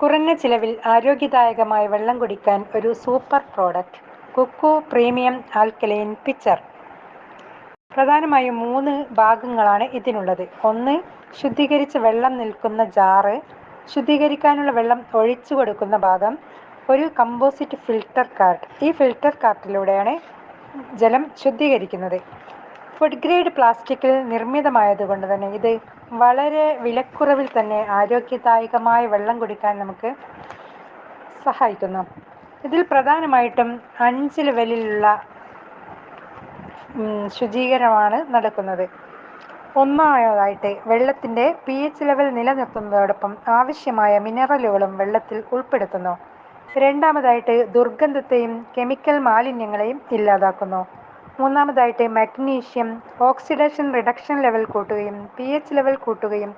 കുറഞ്ഞ ചിലവിൽ ആരോഗ്യദായകമായ വെള്ളം കുടിക്കാൻ ഒരു super product Cuckoo premium alkaline pitcher. പ്രധാനമായും 3 ഭാഗങ്ങളാണ് ഇതിനുള്ളത്. 1. ശുദ്ധീകരിച്ച വെള്ളം നിൽക്കുന്ന ജാറ്. ശുദ്ധീകരിക്കാനുള്ള വെള്ളം ഒഴിച്ചു കൊടുക്കുന്ന ഭാഗം. ഒരു കമ്പോസിറ്റ് ഫിൽട്ടർ കാർട്ട്. ഈ ഫിൽട്ടർ കാർട്ടിലൂടെയാണ് ജലം ശുദ്ധീകരിക്കുന്നത്. ഫുഡ് ഗ്രേഡ് പ്ലാസ്റ്റിക്കിൽ നിർമ്മിതമായതുകൊണ്ട് തന്നെ ഇത് വളരെ വിലക്കുറവിൽ തന്നെ ആരോഗ്യദായകമായ വെള്ളം കുടിക്കാൻ നമുക്ക് സഹായിക്കുന്നു. ഇതിൽ പ്രധാനമായിട്ടും 5 ലെവലിലുള്ള ശുചീകരണമാണ് നടക്കുന്നത്. ഒന്നാമതായിട്ട് വെള്ളത്തിൻ്റെ pH ലെവൽ നിലനിർത്തുന്നതോടൊപ്പം ആവശ്യമായ മിനറലുകളും വെള്ളത്തിൽ ഉൾപ്പെടുത്തുന്നു. രണ്ടാമതായിട്ട് ദുർഗന്ധത്തെയും കെമിക്കൽ മാലിന്യങ്ങളെയും ഇല്ലാതാക്കുന്നു. മൂന്നാമതായിട്ട് മഗ്നീഷ്യം ഓക്സിഡേഷൻ റിഡക്ഷൻ ലെവൽ കൂട്ടുകയും pH ലെവൽ കൂട്ടുകയും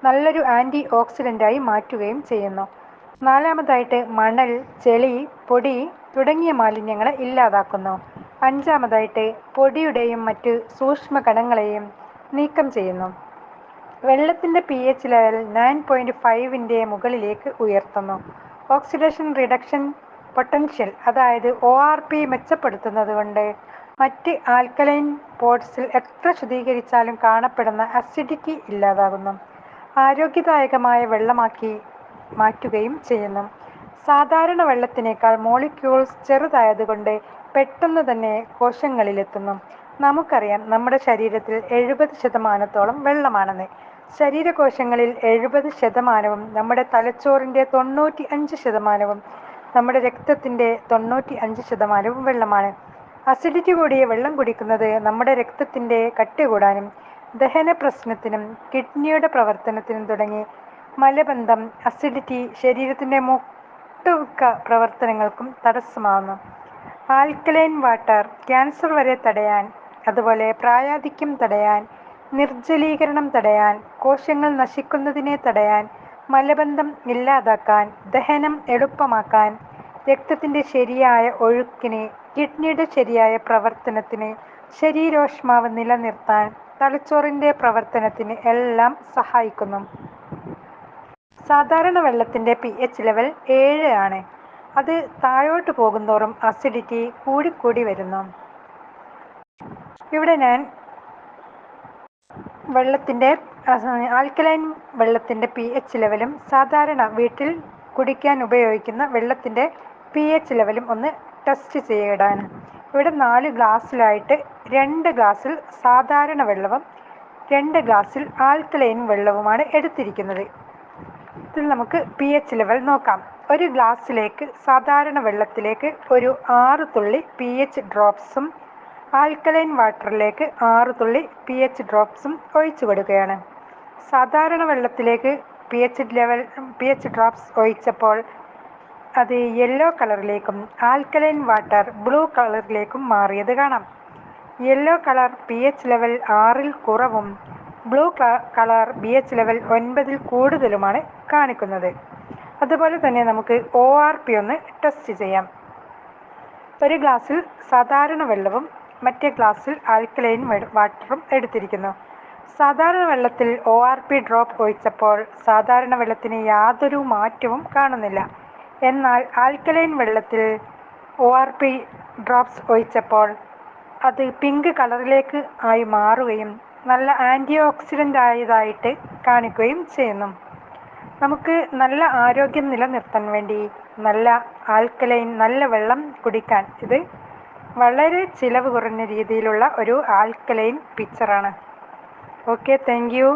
നല്ലൊരു ആൻറ്റി ഓക്സിഡൻ്റായി മാറ്റുകയും ചെയ്യുന്നു. നാലാമതായിട്ട് മണൽ, ചെളി, പൊടി തുടങ്ങിയ മാലിന്യങ്ങളെ ഇല്ലാതാക്കുന്നു. അഞ്ചാമതായിട്ട് പൊടിയുടെയും മറ്റ് സൂക്ഷ്മ കണങ്ങളെയും നീക്കം ചെയ്യുന്നു. വെള്ളത്തിൻ്റെ pH ലെവൽ 9.5ൻ്റെ മുകളിലേക്ക് ഉയർത്തുന്നു. ഓക്സിഡേഷൻ റിഡക്ഷൻ പൊട്ടൻഷ്യൽ അതായത് ORP മെച്ചപ്പെടുത്തുന്നത് കൊണ്ട് മറ്റ് ആൽക്കലൈൻ പോർട്സിൽ എത്ര ശുദ്ധീകരിച്ചാലും കാണപ്പെടുന്ന അസിഡിറ്റി ഇല്ലാതാകുന്നു. ആരോഗ്യദായകമായ വെള്ളമാക്കി മാറ്റുകയും ചെയ്യുന്നു. സാധാരണ വെള്ളത്തിനേക്കാൾ മോളിക്യൂൾസ് ചെറുതായതുകൊണ്ട് പെട്ടെന്ന് തന്നെ കോശങ്ങളിലെത്തുന്നു. നമുക്കറിയാം നമ്മുടെ ശരീരത്തിൽ 70% വെള്ളമാണെന്ന്. ശരീരകോശങ്ങളിൽ 70% നമ്മുടെ തലച്ചോറിൻ്റെ 95%, നമ്മുടെ രക്തത്തിൻ്റെ 95% വെള്ളമാണ്. അസിഡിറ്റി കൂടിയ വെള്ളം കുടിക്കുന്നത് നമ്മുടെ രക്തത്തിൻ്റെ കട്ടി കൂടാനും ദഹന പ്രശ്നത്തിനും കിഡ്നിയുടെ പ്രവർത്തനത്തിനും തുടങ്ങി മലബന്ധം, അസിഡിറ്റി, ശരീരത്തിൻ്റെ ഒട്ടുമിക്ക പ്രവർത്തനങ്ങൾക്കും തടസ്സമാകുന്നു. ആൽക്കലൈൻ വാട്ടർ ക്യാൻസർ വരെ തടയാൻ, അതുപോലെ പ്രായാധിക്യം തടയാൻ, നിർജ്ജലീകരണം തടയാൻ, കോശങ്ങൾ നശിക്കുന്നതിനെ തടയാൻ, മലബന്ധം ഇല്ലാതാക്കാൻ, ദഹനം എളുപ്പമാക്കാൻ, രക്തത്തിൻ്റെ ശരിയായ ഒഴുക്കിന്, കിഡ്നിയുടെ ശരിയായ പ്രവർത്തനത്തിന്, ശരീരോഷ്മാവ് നിലനിർത്താൻ, തലച്ചോറിൻ്റെ പ്രവർത്തനത്തിന് എല്ലാം സഹായിക്കുന്നു. സാധാരണ വെള്ളത്തിൻ്റെ pH ലെവൽ 7 ആണ്. അത് താഴോട്ട് പോകുന്തോറും അസിഡിറ്റി കൂടിക്കൂടി വരുന്നു. ഇവിടെ ഞാൻ ആൽക്കലൈൻ വെള്ളത്തിൻ്റെ pH ലെവലും സാധാരണ വീട്ടിൽ കുടിക്കാൻ ഉപയോഗിക്കുന്ന വെള്ളത്തിൻ്റെ pH ലെവലും ഒന്ന് ടെസ്റ്റ് ചെയ്തിടാണ്. ഇവിടെ 4 ഗ്ലാസ്സിലായിട്ട് 2 ഗ്ലാസ്സിൽ സാധാരണ വെള്ളവും 2 ഗ്ലാസ്സിൽ ആൽക്കലൈൻ വെള്ളവുമാണ് എടുത്തിരിക്കുന്നത്. ഇതിൽ നമുക്ക് pH ലെവൽ നോക്കാം. ഒരു ഗ്ലാസ്സിലേക്ക് സാധാരണ വെള്ളത്തിലേക്ക് ഒരു 6 തുള്ളി pH ഡ്രോപ്സും ആൽക്കലൈൻ വാട്ടറിലേക്ക് 6 തുള്ളി pH ഡ്രോപ്സും ഒഴിച്ചു കൊടുക്കുകയാണ്. സാധാരണ വെള്ളത്തിലേക്ക് pH ഡ്രോപ്സ് ഒഴിച്ചപ്പോൾ അത് യെല്ലോ കളറിലേക്കും ആൽക്കലൈൻ വാട്ടർ ബ്ലൂ കളറിലേക്കും മാറിയത് കാണാം. യെല്ലോ കളർ pH ലെവൽ 6ൽ കുറവും ബ്ലൂ കളർ pH ലെവൽ 9ൽ കൂടുതലുമാണ് കാണിക്കുന്നത്. അതുപോലെ തന്നെ നമുക്ക് ORP ഒന്ന് ടെസ്റ്റ് ചെയ്യാം. ഒരു ഗ്ലാസ്സിൽ സാധാരണ വെള്ളവും മറ്റേ ഗ്ലാസ്സിൽ ആൽക്കലൈൻ വാട്ടറും എടുത്തിരിക്കുന്നു. സാധാരണ വെള്ളത്തിൽ ORP ഡ്രോപ്പ് ഒഴിച്ചപ്പോൾ സാധാരണ വെള്ളത്തിന് യാതൊരു മാറ്റവും കാണുന്നില്ല. എന്നാൽ ആൽക്കലൈൻ വെള്ളത്തിൽ ORP ഡ്രോപ്സ് ഒഴിച്ചപ്പോൾ അത് പിങ്ക് കളറിലേക്ക് ആയി മാറുകയും നല്ല ആൻറ്റി ഓക്സിഡൻ്റ് ആയതായിട്ട് കാണിക്കുകയും ചെയ്യുന്നു. നമുക്ക് നല്ല ആരോഗ്യം നിലനിർത്താൻ വേണ്ടി നല്ല ആൽക്കലൈൻ നല്ല വെള്ളം കുടിക്കാൻ ഇത് വളരെ ചിലവ് കുറഞ്ഞ രീതിയിലുള്ള ഒരു ആൽക്കലൈൻ പിക്ചറാണ്. Okay, thank U.